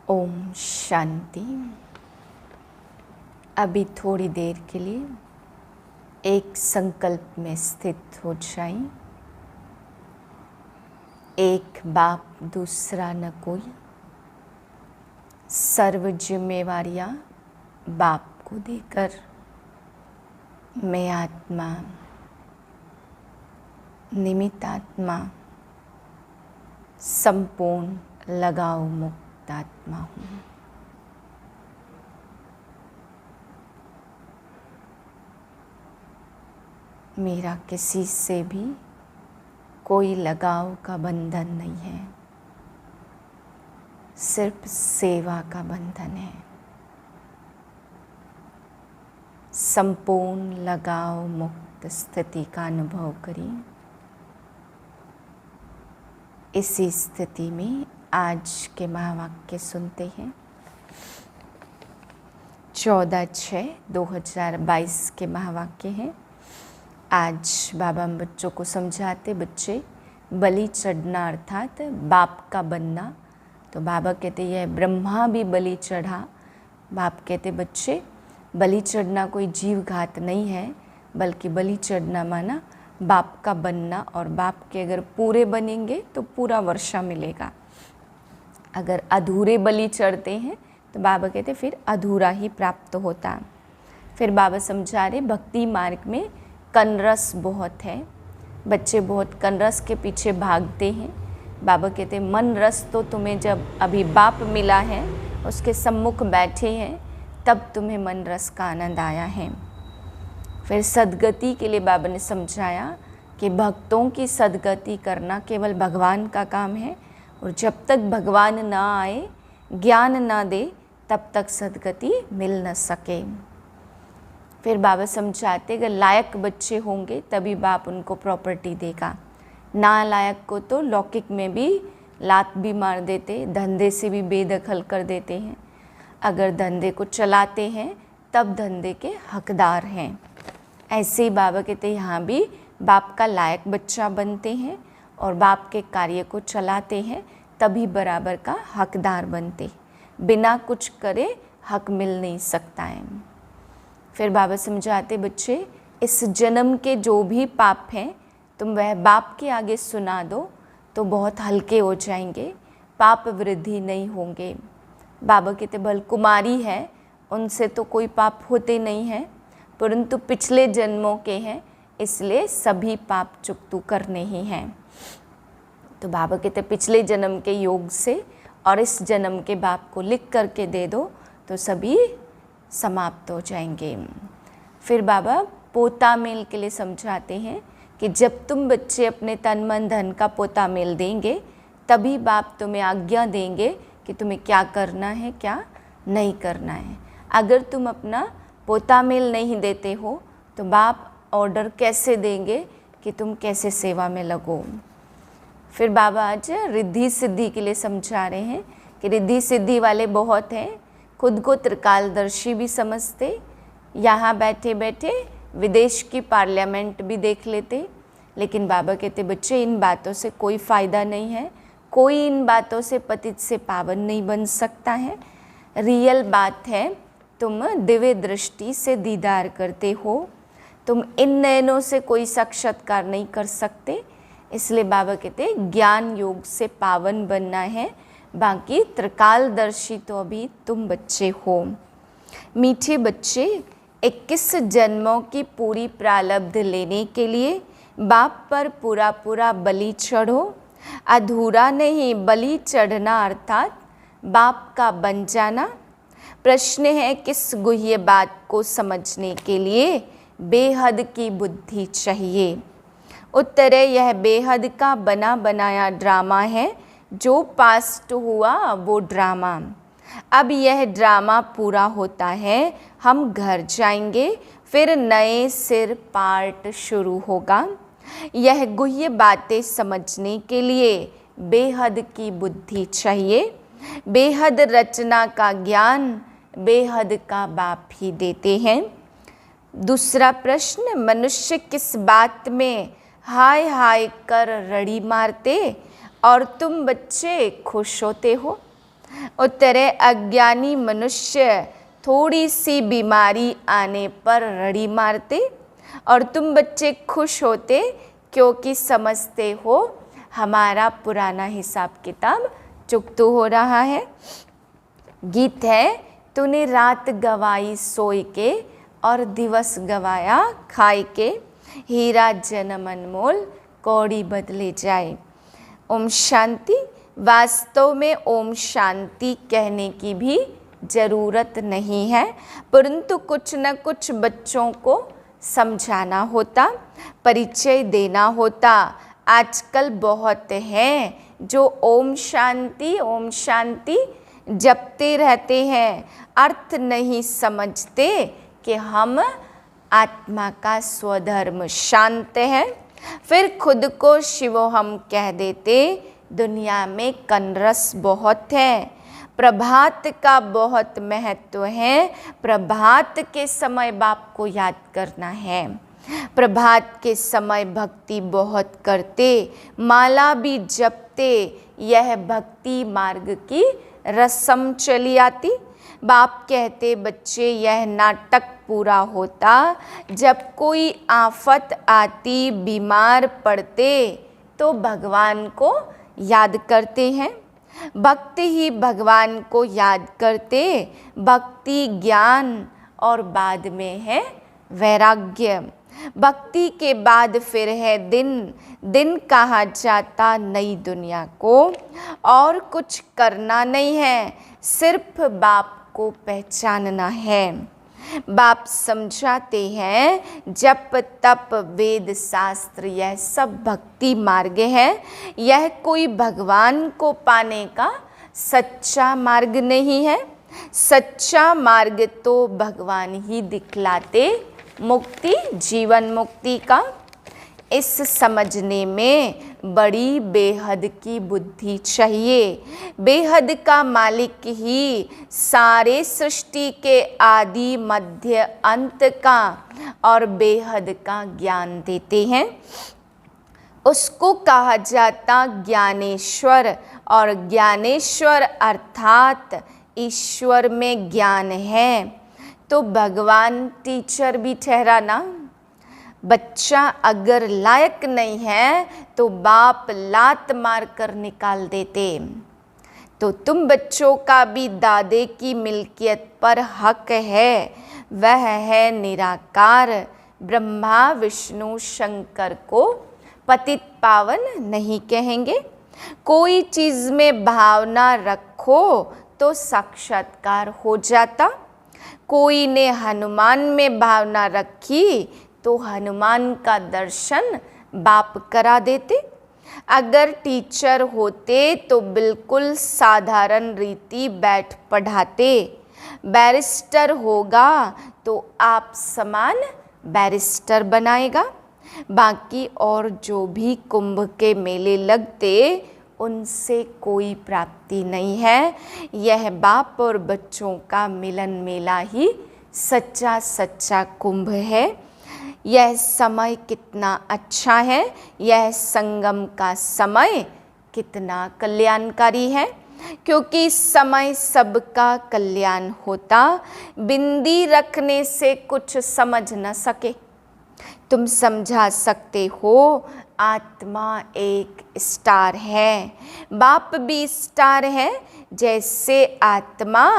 ओम शांति। अभी थोड़ी देर के लिए एक संकल्प में स्थित हो जाएं। एक बाप दूसरा न कोई, सर्व जिम्मेवारियां बाप को देकर मैं आत्मा, निमित्त आत्मा, संपूर्ण लगाव मुक्त आत्मा हूँ। मेरा किसी से भी कोई लगाव का बंधन नहीं है, सिर्फ सेवा का बंधन है। संपूर्ण लगाव मुक्त स्थिति का अनुभव करिए। इसी स्थिति में आज के महावाक्य सुनते हैं। 14/6/2022 के महावाक्य हैं। आज बाबा बच्चों को समझाते, बच्चे बलि चढ़ना अर्थात बाप का बनना। तो बाबा कहते यह ब्रह्मा भी बलि चढ़ा। बाप कहते बच्चे बलि चढ़ना कोई जीव घात नहीं है, बल्कि बलि चढ़ना माना बाप का बनना। और बाप के अगर पूरे बनेंगे तो पूरा वर्षा मिलेगा। अगर अधूरे बलि चढ़ते हैं तो बाबा कहते फिर अधूरा ही प्राप्त होता। फिर बाबा समझा रहे भक्ति मार्ग में कनरस बहुत है, बच्चे बहुत कनरस के पीछे भागते हैं। बाबा कहते मन रस तो तुम्हें जब अभी बाप मिला है, उसके सम्मुख बैठे हैं, तब तुम्हें मन रस का आनंद आया है। फिर सद्गति के लिए बाबा ने समझाया कि भक्तों की सद्गति करना केवल भगवान का काम है, और जब तक भगवान ना आए, ज्ञान ना दे, तब तक सद्गति मिल न सके। फिर बाबा समझाते अगर लायक बच्चे होंगे तभी बाप उनको प्रॉपर्टी देगा। नालायक को तो लौकिक में भी लात भी मार देते, धंधे से भी बेदखल कर देते हैं। अगर धंधे को चलाते हैं तब धंधे के हकदार हैं। ऐसे ही बाबा कहते यहाँ भी बाप का लायक बच्चा बनते हैं और बाप के कार्य को चलाते हैं, तभी बराबर का हकदार बनते। बिना कुछ करे हक मिल नहीं सकता है। फिर बाबा समझाते बच्चे इस जन्म के जो भी पाप हैं तुम वह बाप के आगे सुना दो तो बहुत हल्के हो जाएंगे, पाप वृद्धि नहीं होंगे। बाबा कहते भल कुमारी है, उनसे तो कोई पाप होते नहीं हैं, परंतु पिछले जन्मों के हैं, इसलिए सभी पाप चुकतू करने ही हैं। तो बाबा कहते पिछले जन्म के योग से और इस जन्म के बाप को लिख करके दे दो तो सभी समाप्त हो जाएंगे। फिर बाबा पोता मेल के लिए समझाते हैं कि जब तुम बच्चे अपने तन मन धन का पोता मेल देंगे, तभी बाप तुम्हें आज्ञा देंगे कि तुम्हें क्या करना है, क्या नहीं करना है। अगर तुम अपना पोता मेल नहीं देते हो तो बाप ऑर्डर कैसे देंगे कि तुम कैसे सेवा में लगो। फिर बाबा आज रिद्धि सिद्धि के लिए समझा रहे हैं कि रिद्धि सिद्धि वाले बहुत हैं, खुद को त्रिकालदर्शी भी समझते, यहाँ बैठे बैठे विदेश की पार्लियामेंट भी देख लेते। लेकिन बाबा कहते बच्चे इन बातों से कोई फ़ायदा नहीं है, कोई इन बातों से पतित से पावन नहीं बन सकता है। रियल बात है तुम दिव्य दृष्टि से दीदार करते हो, तुम इन नयनों से कोई साक्षात्कार नहीं कर सकते। इसलिए बाबा कहते ज्ञान योग से पावन बनना है, बाकी त्रिकालदर्शी तो अभी तुम बच्चे हो। मीठे बच्चे 21 जन्मों की पूरी प्रारब्ध लेने के लिए बाप पर पूरा पूरा बलि चढ़ो। अधूरा नहीं बलि चढ़ना अर्थात बाप का बन जाना। प्रश्न है किस गुह्य बात को समझने के लिए बेहद की बुद्धि चाहिए। उत्तर है यह बेहद का बना बनाया ड्रामा है, जो पास्ट हुआ वो ड्रामा। अब यह ड्रामा पूरा होता है, हम घर जाएंगे, फिर नए सिर पार्ट शुरू होगा। यह गुह्य बातें समझने के लिए बेहद की बुद्धि चाहिए। बेहद रचना का ज्ञान बेहद का बाप ही देते हैं। दूसरा प्रश्न, मनुष्य किस बात में हाय हाय कर रड़ी मारते और तुम बच्चे खुश होते हो? उतरे अज्ञानी मनुष्य थोड़ी सी बीमारी आने पर रड़ी मारते और तुम बच्चे खुश होते क्योंकि समझते हो हमारा पुराना हिसाब किताब चुकतू हो रहा है। गीत है, तूने रात गवाई सोई के और दिवस गवाया खाई के, हीरा जन्म अनमोल कौड़ी बदले जाए। ओम शांति। वास्तव में ओम शांति कहने की भी ज़रूरत नहीं है, परंतु कुछ न कुछ बच्चों को समझाना होता, परिचय देना होता। आजकल बहुत हैं जो ओम शांति जपते रहते हैं, अर्थ नहीं समझते कि हम आत्मा का स्वधर्म शांत है। फिर खुद को शिवोहम कह देते। दुनिया में कनरस बहुत है, प्रभात का बहुत महत्व है। प्रभात के समय बाप को याद करना है, प्रभात के समय भक्ति बहुत करते, माला भी जपते, यह भक्ति मार्ग की रस्म चली आती। बाप कहते बच्चे यह नाटक पूरा होता जब कोई आफत आती, बीमार पड़ते तो भगवान को याद करते हैं। भक्त ही भगवान को याद करते, भक्ति ज्ञान और बाद में है वैराग्य। भक्ति के बाद फिर है दिन कहा जाता नई दुनिया को, और कुछ करना नहीं है, सिर्फ बाप को पहचानना है। बाप समझाते हैं जप तप वेद शास्त्र यह सब भक्ति मार्ग है, यह कोई भगवान को पाने का सच्चा मार्ग नहीं है। सच्चा मार्ग तो भगवान ही दिखलाते, मुक्ति जीवन मुक्ति का। इस समझने में बड़ी बेहद की बुद्धि चाहिए। बेहद का मालिक ही सारे सृष्टि के आदि मध्य अंत का और बेहद का ज्ञान देते हैं। उसको कहा जाता ज्ञानेश्वर, और ज्ञानेश्वर अर्थात ईश्वर में ज्ञान है। तो भगवान टीचर भी ठहरा ना। बच्चा अगर लायक नहीं है तो बाप लात मार कर निकाल देते। तो तुम बच्चों का भी दादे की मिल्कियत पर हक है, वह है निराकार। ब्रह्मा विष्णु शंकर को पतित पावन नहीं कहेंगे। कोई चीज़ में भावना रखो तो साक्षात्कार हो जाता। कोई ने हनुमान में भावना रखी तो हनुमान का दर्शन बाप करा देते। अगर टीचर होते तो बिल्कुल साधारण रीति बैठ पढ़ाते। बैरिस्टर होगा तो आप समान बैरिस्टर बनाएगा। बाकी और जो भी कुंभ के मेले लगते उनसे कोई प्राप्ति नहीं है। यह बाप और बच्चों का मिलन मेला ही सच्चा सच्चा कुंभ है। यह समय कितना अच्छा है, यह संगम का समय कितना कल्याणकारी है, क्योंकि इस समय सबका कल्याण होता। बिंदी रखने से कुछ समझ न सके, तुम समझा सकते हो आत्मा एक स्टार है, बाप भी स्टार है। जैसे आत्मा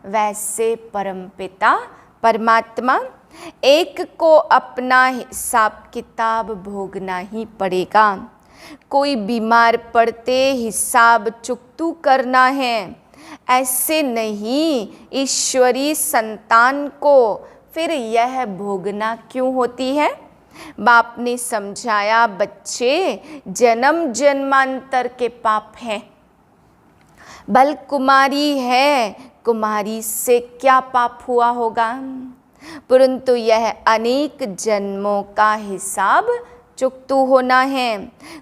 वैसे परमपिता परमात्मा। एक को अपना हिसाब किताब भोगना ही पड़ेगा। कोई बीमार पड़ते हिसाब चुकतू करना है, ऐसे नहीं। ईश्वरी संतान को फिर यह भोगना क्यों होती है? बाप ने समझाया बच्चे जन्म जन्मांतर के पाप हैं। बल कुमारी है, कुमारी से क्या पाप हुआ होगा, परंतु यह अनेक जन्मों का हिसाब चुकतू होना है।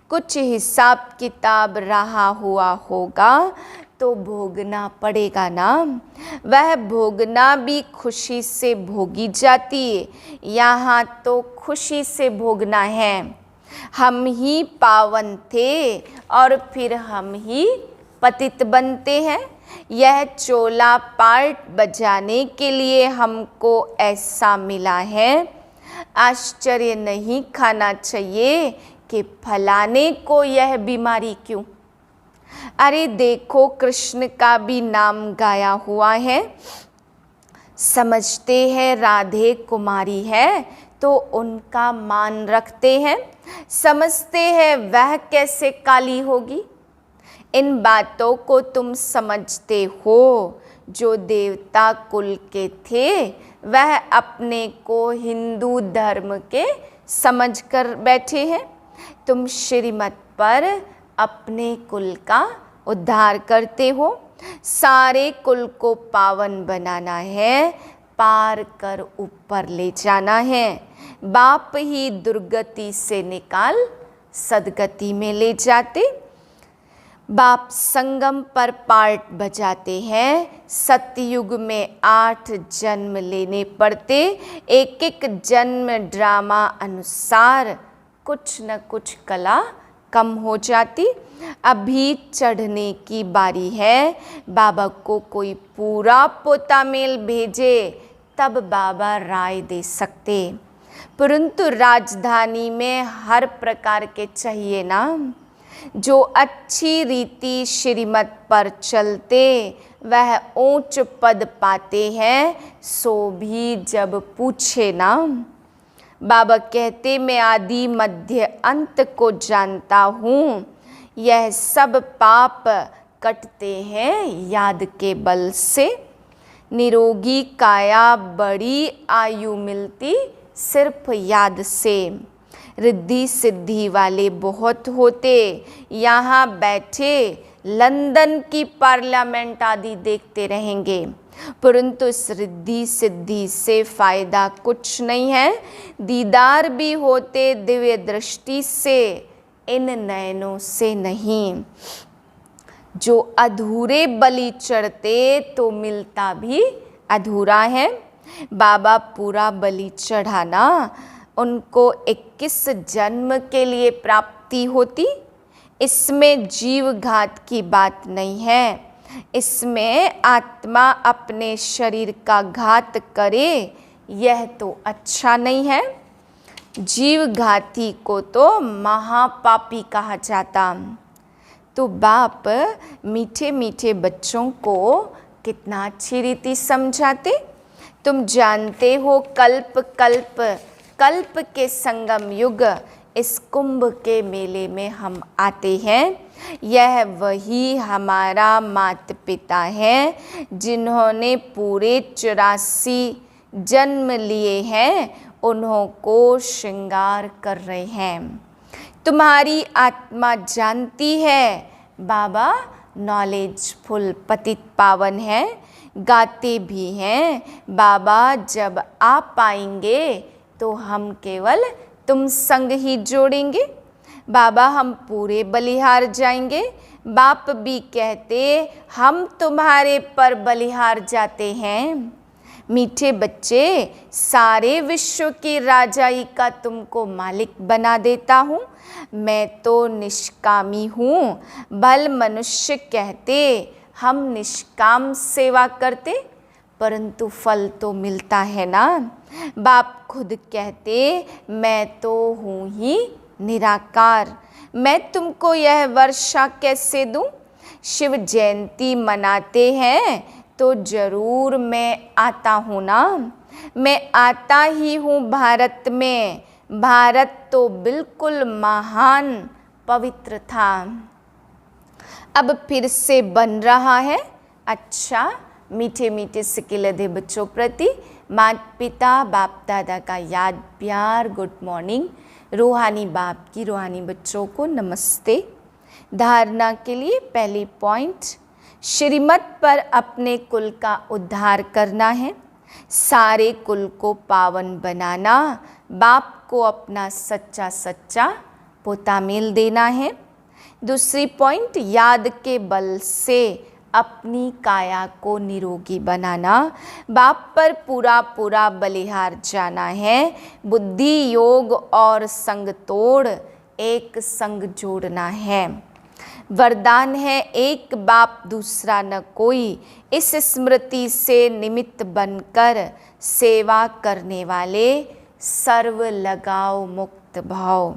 कुछ हिसाब किताब रहा हुआ होगा तो भोगना पड़ेगा ना। वह भोगना भी खुशी से भोगी जाती है, यहाँ तो खुशी से भोगना है। हम ही पावन थे और फिर हम ही पतित बनते हैं। यह चोला पार्ट बजाने के लिए हमको ऐसा मिला है। आश्चर्य नहीं खाना चाहिए कि फलाने को यह बीमारी क्यों। अरे देखो, कृष्ण का भी नाम गाया हुआ है। समझते हैं राधे कुमारी है तो उनका मान रखते हैं, समझते हैं वह कैसे काली होगी। इन बातों को तुम समझते हो। जो देवता कुल के थे वह अपने को हिंदू धर्म के समझ कर बैठे हैं। तुम श्रीमत पर अपने कुल का उद्धार करते हो। सारे कुल को पावन बनाना है, पार कर ऊपर ले जाना है। बाप ही दुर्गति से निकाल सदगति में ले जाते। बाप संगम पर पार्ट बजाते हैं। सतयुग में 8 जन्म लेने पड़ते। एक एक जन्म ड्रामा अनुसार कुछ न कुछ कला कम हो जाती। अभी चढ़ने की बारी है। बाबा को कोई पूरा पोता मेल भेजे तब बाबा राय दे सकते, परंतु राजधानी में हर प्रकार के चाहिए ना। जो अच्छी रीति श्रीमत पर चलते वह ऊंच पद पाते हैं, सो भी जब पूछे ना। बाबा कहते, मैं आदि मध्य अंत को जानता हूँ। यह सब पाप कटते हैं याद के बल से। निरोगी काया बड़ी आयु मिलती सिर्फ याद से। रिद्धि सिद्धि वाले बहुत होते, यहाँ बैठे लंदन की पार्लियामेंट आदि देखते रहेंगे, परंतु इस रिद्धि सिद्धि से फायदा कुछ नहीं है। दीदार भी होते दिव्य दृष्टि से, इन नयनों से नहीं। जो अधूरे बलि चढ़ते तो मिलता भी अधूरा है। बाबा पूरा बलि चढ़ाना, उनको 21 जन्म के लिए प्राप्ति होती। इसमें जीव घात की बात नहीं है। इसमें आत्मा अपने शरीर का घात करे, यह तो अच्छा नहीं है। जीव घाती को तो महापापी कहा जाता। तो बाप मीठे मीठे बच्चों को कितना अच्छी रीति समझाते। तुम जानते हो कल्प कल्प कल्प के संगम युग इस कुंभ के मेले में हम आते हैं। यह वही हमारा माता पिता है जिन्होंने पूरे 84 जन्म लिए हैं, उन्हों को श्रृंगार कर रहे हैं। तुम्हारी आत्मा जानती है बाबा नॉलेजफुल पतित पावन है, गाते भी हैं। बाबा जब आप आएंगे तो हम केवल तुम संग ही जोड़ेंगे। बाबा हम पूरे बलिहार जाएंगे। बाप भी कहते हम तुम्हारे पर बलिहार जाते हैं। मीठे बच्चे, सारे विश्व की राजाई का तुमको मालिक बना देता हूँ। मैं तो निष्कामी हूँ। भल मनुष्य कहते हम निष्काम सेवा करते, परंतु फल तो मिलता है ना। बाप खुद कहते मैं तो हूँ ही निराकार, मैं तुमको यह वर्षा कैसे दूँ। शिव जयंती मनाते हैं तो जरूर मैं आता हूँ ना। मैं आता ही हूँ भारत में। भारत तो बिल्कुल महान पवित्र था, अब फिर से बन रहा है। अच्छा, मीठे मीठे सिकिलधे बच्चों प्रति माता पिता बाप दादा का याद प्यार गुड मॉर्निंग। रूहानी बाप की रूहानी बच्चों को नमस्ते। धारणा के लिए पहली पॉइंट, श्रीमत पर अपने कुल का उद्धार करना है, सारे कुल को पावन बनाना, बाप को अपना सच्चा सच्चा पोता मेल देना है। दूसरी पॉइंट, याद के बल से अपनी काया को निरोगी बनाना, बाप पर पूरा पूरा बलिहार जाना है। बुद्धि योग और संग तोड़ एक संग जोड़ना है। वरदान है एक बाप दूसरा न कोई, इस स्मृति से निमित्त बनकर सेवा करने वाले सर्व लगाव मुक्त भाव।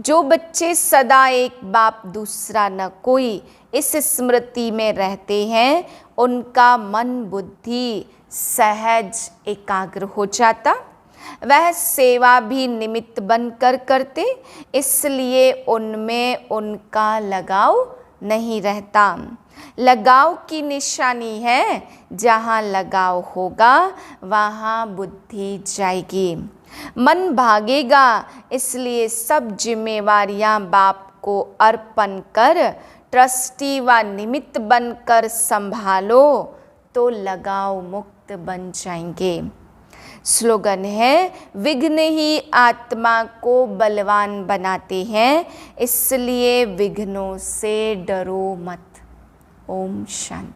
जो बच्चे सदा एक बाप दूसरा न कोई इस स्मृति में रहते हैं, उनका मन बुद्धि सहज एकाग्र हो जाता, वह सेवा भी निमित्त बनकर करते, इसलिए उनमें उनका लगाव नहीं रहता। लगाव की निशानी है, जहाँ लगाव होगा वहाँ बुद्धि जाएगी, मन भागेगा। इसलिए सब जिम्मेवारियाँ बाप को अर्पण कर ट्रस्टी व निमित्त बनकर संभालो तो लगाव मुक्त बन जाएंगे। स्लोगन है, विघ्न ही आत्मा को बलवान बनाते हैं, इसलिए विघ्नों से डरो मत। ओम शांति।